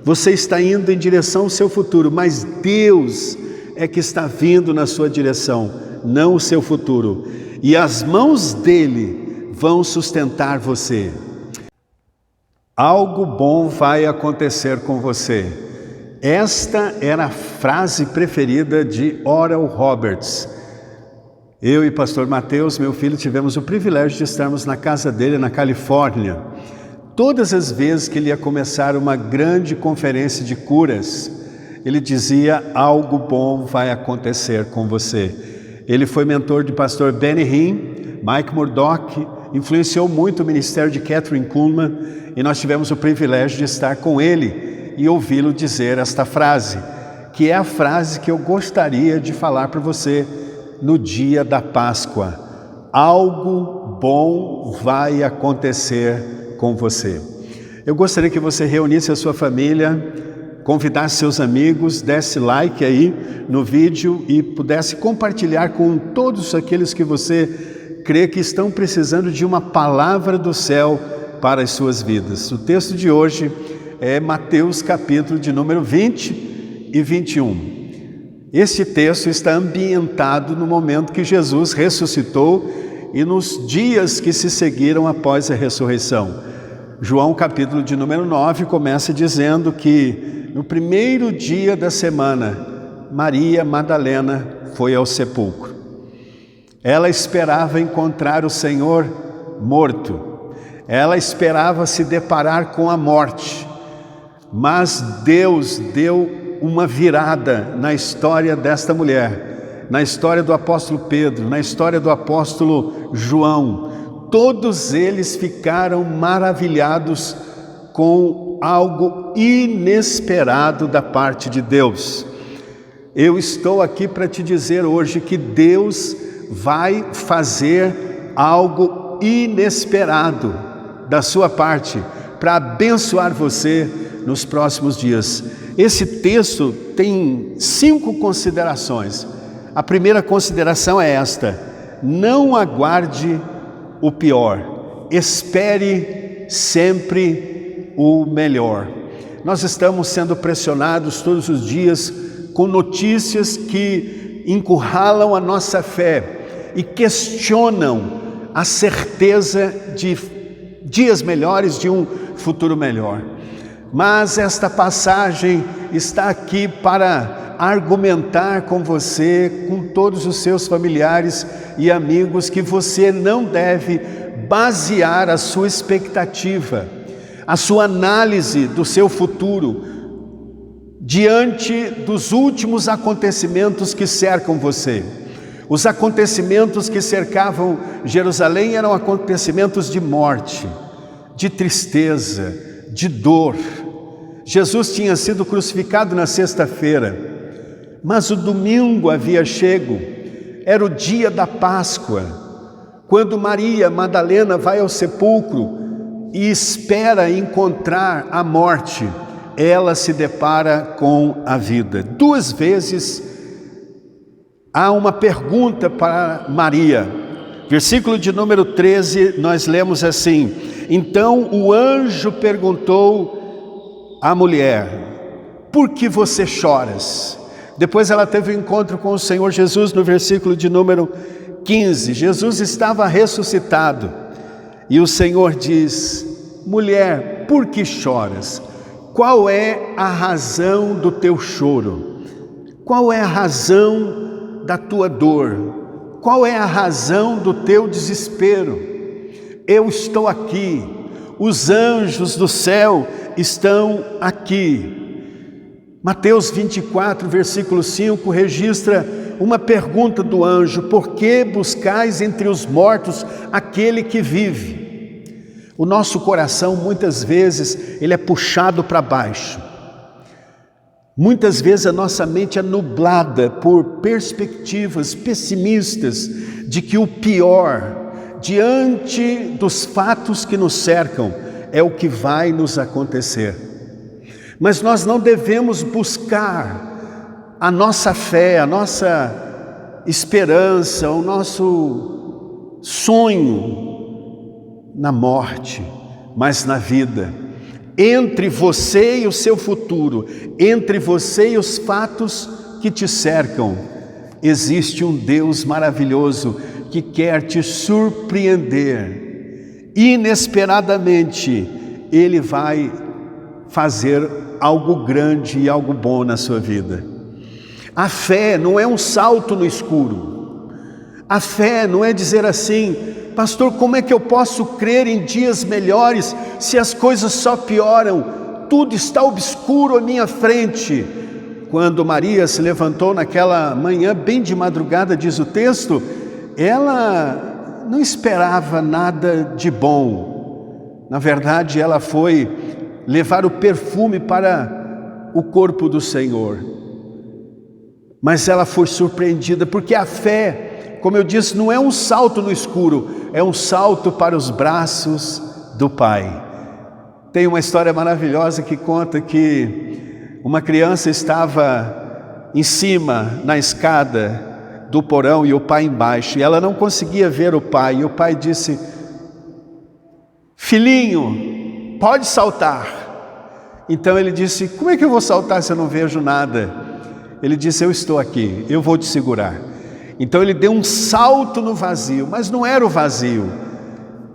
Você está indo em direção ao seu futuro, mas Deus é que está vindo na sua direção, não o seu futuro. E as mãos dele vão sustentar você. Algo bom vai acontecer com você. Esta era a frase preferida de Oral Roberts. Eu e pastor Mateus, meu filho, tivemos o privilégio de estarmos na casa dele na Califórnia. Todas as vezes que ele ia começar uma grande conferência de curas, ele dizia: algo bom vai acontecer com você. Ele foi mentor de pastor Benny Hinn, Mike Murdock, influenciou muito o ministério de Kathryn Kuhlman, e nós tivemos o privilégio de estar com ele e ouvi-lo dizer esta frase, que é a frase que eu gostaria de falar para você no dia da Páscoa: algo bom vai acontecer com você. Eu gostaria que você reunisse a sua família, convidasse seus amigos, desse like aí no vídeo e pudesse compartilhar com todos aqueles que você crê que estão precisando de uma palavra do céu para as suas vidas. O texto de hoje é Mateus capítulo de número 20 e 21. Este texto está ambientado no momento que Jesus ressuscitou e nos dias que se seguiram após a ressurreição. João capítulo de número 9 começa dizendo que no primeiro dia da semana, Maria Madalena foi ao sepulcro. Ela esperava encontrar o Senhor morto. Ela esperava se deparar com a morte. Mas Deus deu uma virada na história desta mulher, na história do apóstolo Pedro, na história do apóstolo João. Todos eles ficaram maravilhados com algo inesperado da parte de Deus. Eu estou aqui para te dizer hoje que Deus vai fazer algo inesperado da sua parte para abençoar você nos próximos dias. Esse texto tem 5 considerações. A primeira consideração é esta: não aguarde o pior, espere sempre o melhor. Nós estamos sendo pressionados todos os dias com notícias que encurralam a nossa fé e questionam a certeza de dias melhores, de um futuro melhor. Mas esta passagem está aqui para argumentar com você, com todos os seus familiares e amigos, que você não deve basear a sua expectativa, a sua análise do seu futuro diante dos últimos acontecimentos que cercam você. Os acontecimentos que cercavam Jerusalém eram acontecimentos de morte, de tristeza, de dor. Jesus tinha sido crucificado na sexta-feira, mas o domingo havia chego, era o dia da Páscoa, quando Maria Madalena vai ao sepulcro e espera encontrar a morte, ela se depara com a vida. 2 vezes há uma pergunta para Maria. Versículo de número 13, nós lemos assim: então o anjo perguntou à mulher: por que você choras? Depois ela teve um encontro com o Senhor Jesus no versículo de número 15. Jesus estava ressuscitado e o Senhor diz: mulher, por que choras? Qual é a razão do teu choro? Qual é a razão da tua dor? Qual é a razão do teu desespero? Eu estou aqui, os anjos do céu estão aqui. Mateus 24, versículo 5, registra uma pergunta do anjo: por que buscais entre os mortos aquele que vive? O nosso coração, muitas vezes, ele é puxado para baixo. Muitas vezes a nossa mente é nublada por perspectivas pessimistas de que o pior, diante dos fatos que nos cercam, é o que vai nos acontecer. Mas nós não devemos buscar a nossa fé, a nossa esperança, o nosso sonho na morte, mas na vida. Entre você e o seu futuro, entre você e os fatos que te cercam, existe um Deus maravilhoso que quer te surpreender. Inesperadamente, Ele vai fazer algo grande e algo bom na sua vida. A fé não é um salto no escuro. A fé não é dizer assim: pastor, como é que eu posso crer em dias melhores se as coisas só pioram? Tudo está obscuro à minha frente. Quando Maria se levantou naquela manhã bem de madrugada, diz o texto, ela não esperava nada de bom. Na verdade, ela foi levar o perfume para o corpo do Senhor. Mas ela foi surpreendida, porque a fé, como eu disse, não é um salto no escuro, é um salto para os braços do Pai. Tem uma história maravilhosa que conta que uma criança estava em cima, na escada do porão, e o pai embaixo, e ela não conseguia ver o pai, e o pai disse: filhinho, pode saltar. Então ele disse: como é que eu vou saltar se eu não vejo nada? Ele disse: eu estou aqui, eu vou te segurar. Então ele deu um salto no vazio, mas não era o vazio,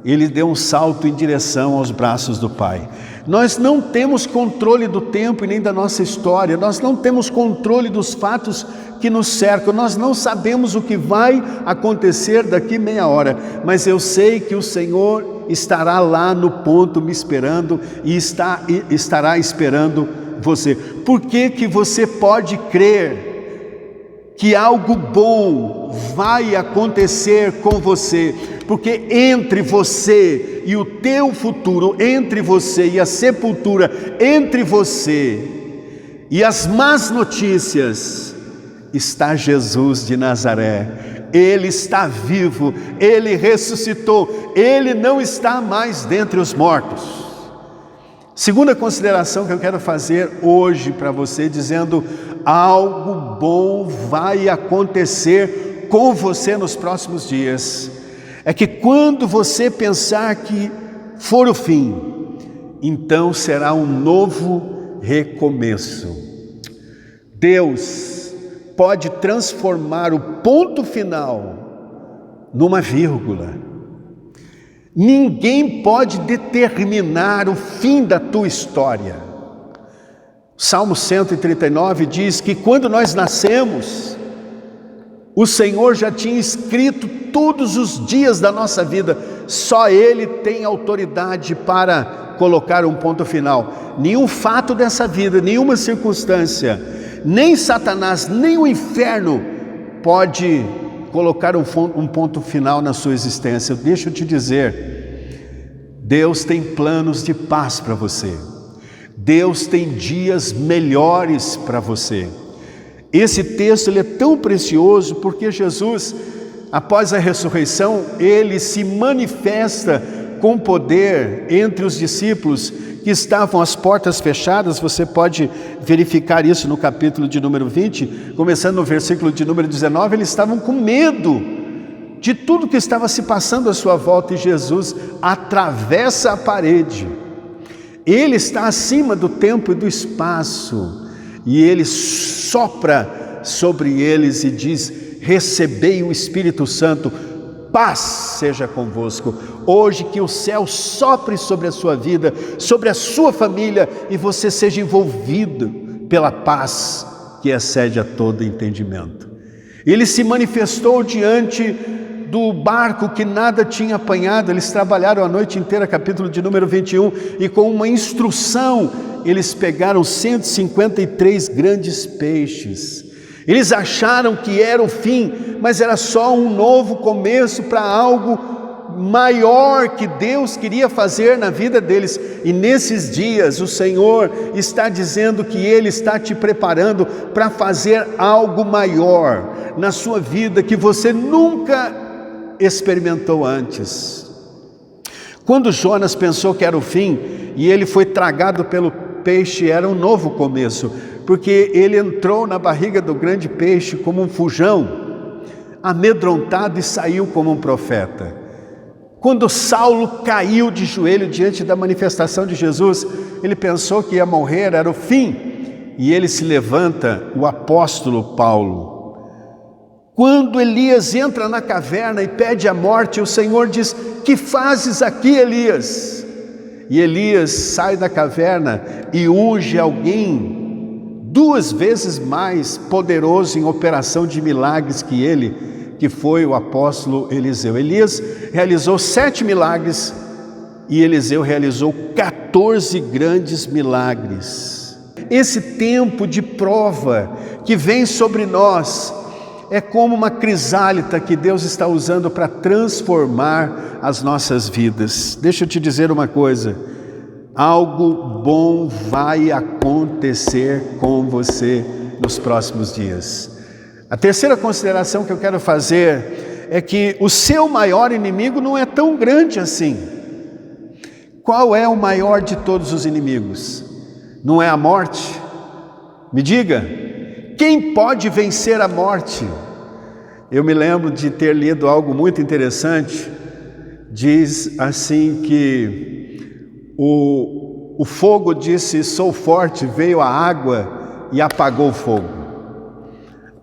ele deu um salto em direção aos braços do Pai. Nós não temos controle do tempo e nem da nossa história, nós não temos controle dos fatos que nos cercam, nós não sabemos o que vai acontecer daqui meia hora, mas eu sei que o Senhor estará lá no ponto me esperando e estará esperando você. Por que você pode crer que algo bom vai acontecer com você? Porque entre você e o teu futuro, entre você e a sepultura, entre você e as más notícias, está Jesus de Nazaré. Ele está vivo, Ele ressuscitou, Ele não está mais dentre os mortos. Segunda consideração que eu quero fazer hoje para você, dizendo: algo bom vai acontecer com você nos próximos dias. É que quando você pensar que for o fim, então será um novo recomeço. Deus pode transformar o ponto final numa vírgula. Ninguém pode determinar o fim da tua história. Salmo 139 diz que quando nós nascemos, o Senhor já tinha escrito todos os dias da nossa vida. Só Ele tem autoridade para colocar um ponto final. Nenhum fato dessa vida, nenhuma circunstância, nem Satanás, nem o inferno pode colocar um ponto final na sua existência. Deixa eu te dizer, Deus tem planos de paz para você. Deus tem dias melhores para você. Esse texto ele é tão precioso porque Jesus, após a ressurreição, Ele se manifesta com poder entre os discípulos que estavam às portas fechadas. Você pode verificar isso no capítulo de número 20, começando no versículo de número 19, eles estavam com medo de tudo que estava se passando à sua volta, e Jesus atravessa a parede. Ele está acima do tempo e do espaço, e Ele sopra sobre eles e diz: recebei o Espírito Santo, paz seja convosco. Hoje que o céu sopre sobre a sua vida, sobre a sua família, e você seja envolvido pela paz que excede a todo entendimento. Ele se manifestou diante do barco que nada tinha apanhado. Eles trabalharam a noite inteira, capítulo de número 21, e com uma instrução, eles pegaram 153 grandes peixes. Eles acharam que era o fim, mas era só um novo começo para algo maior que Deus queria fazer na vida deles. E nesses dias o Senhor está dizendo que Ele está te preparando para fazer algo maior na sua vida que você nunca experimentou antes. Quando Jonas pensou que era o fim e ele foi tragado pelo peixe, era um novo começo, porque ele entrou na barriga do grande peixe como um fujão, amedrontado, e saiu como um profeta. Quando Saulo caiu de joelho diante da manifestação de Jesus, ele pensou que ia morrer, era o fim. E ele se levanta, o apóstolo Paulo. Quando Elias entra na caverna e pede a morte, o Senhor diz: que fazes aqui, Elias? E Elias sai da caverna e unge alguém 2 vezes mais poderoso em operação de milagres que ele, que foi o apóstolo Eliseu. Elias realizou 7 milagres e Eliseu realizou 14 grandes milagres. Esse tempo de prova que vem sobre nós é como uma crisálida que Deus está usando para transformar as nossas vidas. Deixa eu te dizer uma coisa: algo bom vai acontecer com você nos próximos dias. A terceira consideração que eu quero fazer é que o seu maior inimigo não é tão grande assim. Qual é o maior de todos os inimigos? Não é a morte? Me diga, quem pode vencer a morte? Eu me lembro de ter lido algo muito interessante. Diz assim que o fogo disse: sou forte, veio a água e apagou o fogo.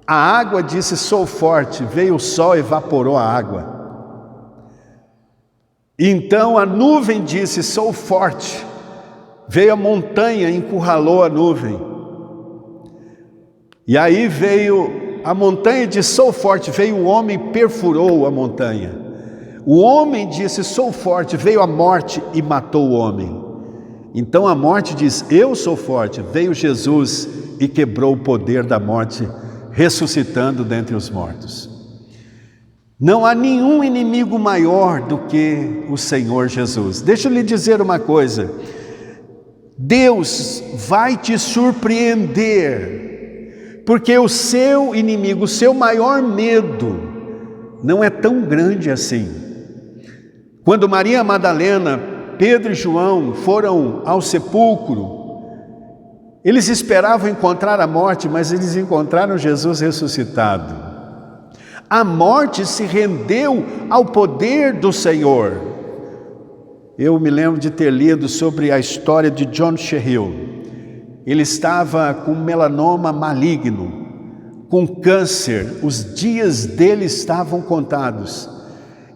A água disse: sou forte, veio o sol e evaporou a água. Então a nuvem disse: sou forte, veio a montanha e encurralou a nuvem. E aí veio a montanha e disse: sou forte, veio o homem e perfurou a montanha. O homem disse: sou forte, veio a morte e matou o homem. Então a morte diz: eu sou forte, veio Jesus e quebrou o poder da morte, ressuscitando dentre os mortos. Não há nenhum inimigo maior do que o Senhor Jesus. Deixa eu lhe dizer uma coisa: Deus vai te surpreender, porque o seu inimigo, o seu maior medo, não é tão grande assim. Quando Maria Madalena, Pedro e João foram ao sepulcro, eles esperavam encontrar a morte, mas eles encontraram Jesus ressuscitado. A morte se rendeu ao poder do Senhor. Eu me lembro de ter lido sobre a história de John Sherrill. Ele estava com melanoma maligno, com câncer, os dias dele estavam contados.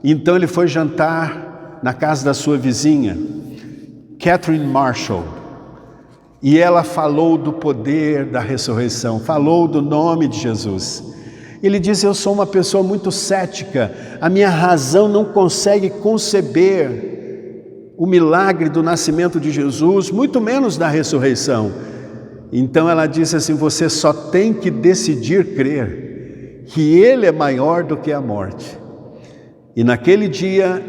Então ele foi jantar na casa da sua vizinha, Catherine Marshall, e ela falou do poder da ressurreição, falou do nome de Jesus. Ele disse: eu sou uma pessoa muito cética, a minha razão não consegue conceber o milagre do nascimento de Jesus, muito menos da ressurreição. Então ela disse assim: você só tem que decidir crer que Ele é maior do que a morte. E naquele dia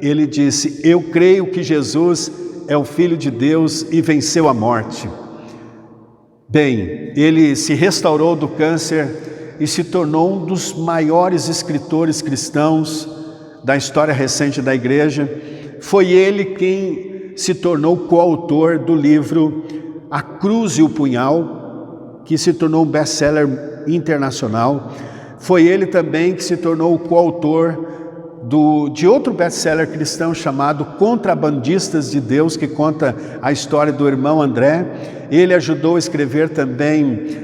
ele disse: eu creio que Jesus é o Filho de Deus e venceu a morte. Bem, ele se restaurou do câncer e se tornou um dos maiores escritores cristãos da história recente da igreja. Foi ele quem se tornou coautor do livro A Cruz e o Punhal, que se tornou um best-seller internacional. Foi ele também que se tornou o coautor de outro best-seller cristão chamado Contrabandistas de Deus, que conta a história do irmão André. Ele ajudou a escrever também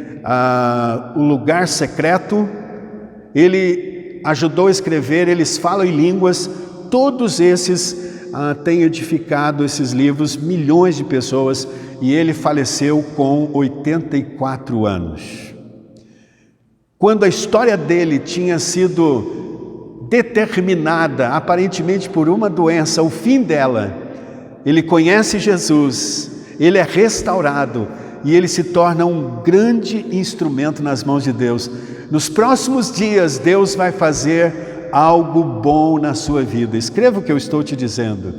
O Lugar Secreto. Ele ajudou a escrever Eles Falam em Línguas. Todos esses têm edificado esses livros, milhões de pessoas, e ele faleceu com 84 anos. Quando a história dele tinha sido determinada, aparentemente por uma doença, o fim dela, ele conhece Jesus, ele é restaurado e ele se torna um grande instrumento nas mãos de Deus. Nos próximos dias, Deus vai fazer algo bom na sua vida. Escreva o que eu estou te dizendo.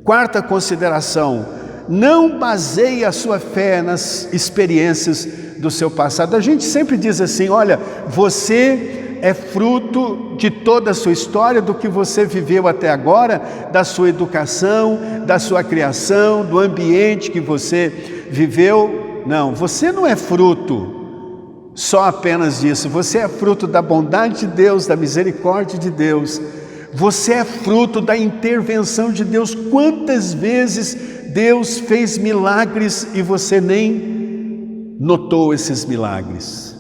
Quarta consideração: não baseie a sua fé nas experiências do seu passado. A gente sempre diz assim: olha, você é fruto de toda a sua história, do que você viveu até agora, da sua educação, da sua criação, do ambiente que você viveu. Não, você não é fruto só apenas disso. Você é fruto da bondade de Deus, da misericórdia de Deus. Você é fruto da intervenção de Deus. Quantas vezes Deus fez milagres e você nem notou esses milagres.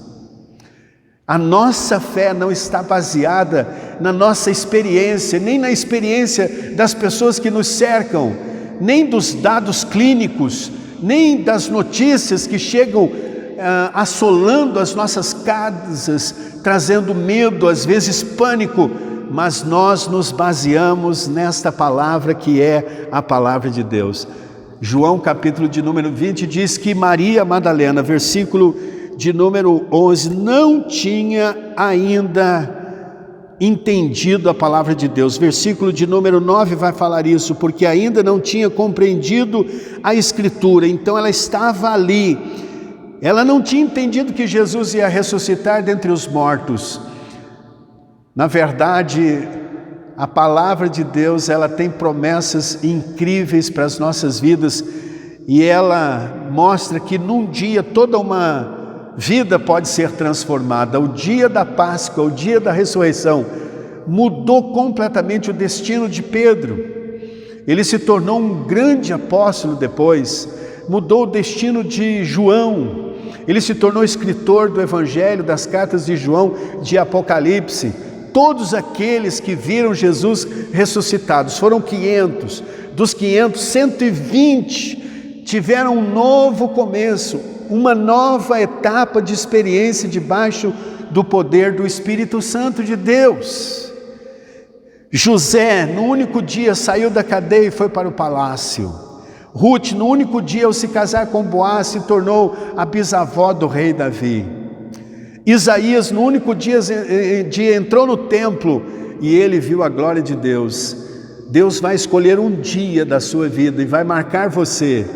A nossa fé não está baseada na nossa experiência, nem na experiência das pessoas que nos cercam, nem dos dados clínicos, nem das notícias que chegam assolando as nossas casas, trazendo medo, às vezes pânico, mas nós nos baseamos nesta palavra que é a palavra de Deus. João capítulo de número 20 diz que Maria Madalena, versículo de número 11, não tinha ainda entendido a palavra de Deus. Versículo de número 9 vai falar isso, porque ainda não tinha compreendido a Escritura. Então ela estava ali, ela não tinha entendido que Jesus ia ressuscitar dentre os mortos. Na verdade, a palavra de Deus, ela tem promessas incríveis para as nossas vidas, e ela mostra que num dia toda uma vida pode ser transformada. O dia da Páscoa, o dia da ressurreição, mudou completamente o destino de Pedro. Ele se tornou um grande apóstolo depois, mudou o destino de João. Ele se tornou escritor do Evangelho, das cartas de João, de Apocalipse. Todos aqueles que viram Jesus ressuscitados, foram 500, dos 500, 120 tiveram um novo começo, uma nova etapa de experiência debaixo do poder do Espírito Santo de Deus. José, no único dia, saiu da cadeia e foi para o palácio. Ruth, no único dia, ao se casar com Boaz, se tornou a bisavó do rei Davi. Isaías, no único dia entrou no templo e ele viu a glória de Deus. Deus vai escolher um dia da sua vida e vai marcar você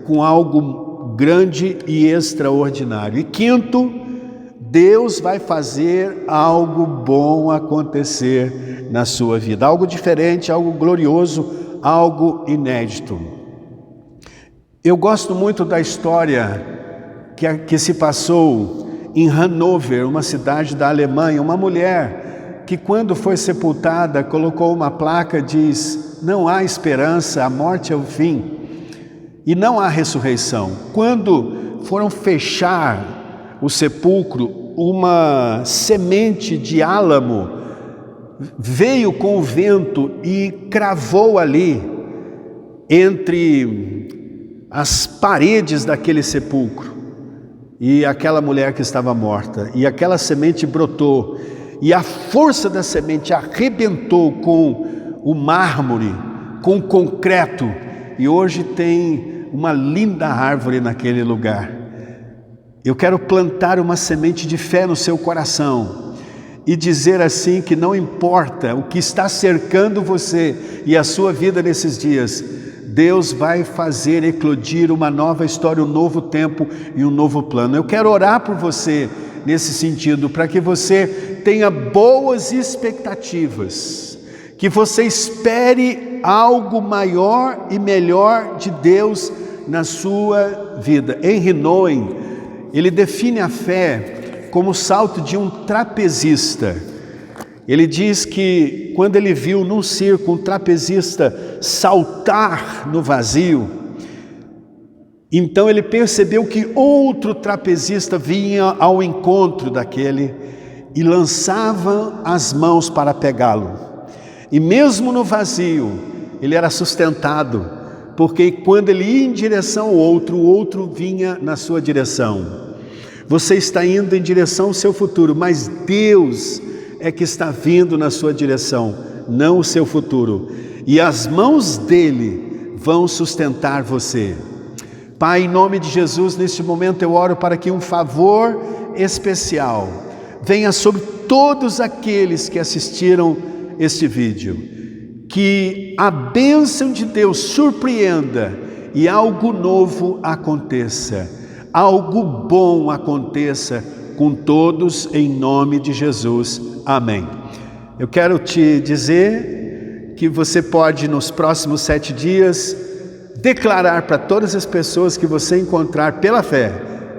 com algo grande e extraordinário. E quinto, Deus vai fazer algo bom acontecer na sua vida, algo diferente, algo glorioso, algo inédito. Eu gosto muito da história que se passou em Hannover, uma cidade da Alemanha. Uma mulher que, quando foi sepultada, colocou uma placa, diz: não há esperança, a morte é o fim e não há ressurreição. Quando foram fechar o sepulcro, uma semente de álamo veio com o vento e cravou ali entre as paredes daquele sepulcro. E aquela mulher que estava morta, e aquela semente brotou, e a força da semente arrebentou com o mármore, com o concreto, e hoje tem uma linda árvore naquele lugar. Eu quero plantar uma semente de fé no seu coração e dizer assim que não importa o que está cercando você e a sua vida nesses dias, Deus vai fazer eclodir uma nova história, um novo tempo e um novo plano. Eu quero orar por você nesse sentido, para que você tenha boas expectativas, que você espere algo maior e melhor de Deus na sua vida. Henry Nouwen, ele define a fé como o salto de um trapezista. Ele diz que quando ele viu num circo um trapezista saltar no vazio, então ele percebeu que outro trapezista vinha ao encontro daquele e lançava as mãos para pegá-lo. E mesmo no vazio, ele era sustentado, porque quando ele ia em direção ao outro, o outro vinha na sua direção. Você está indo em direção ao seu futuro, mas Deus é que está vindo na sua direção, não o seu futuro. E as mãos dele vão sustentar você. Pai, em nome de Jesus, neste momento eu oro para que um favor especial venha sobre todos aqueles que assistiram este vídeo. Que a bênção de Deus surpreenda e algo novo aconteça. Algo bom aconteça com todos, em nome de Jesus. Amém. Eu quero te dizer que você pode, nos próximos 7 dias, declarar para todas as pessoas que você encontrar pela fé,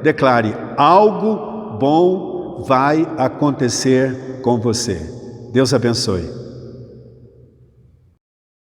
declare: algo bom vai acontecer com você. Deus abençoe.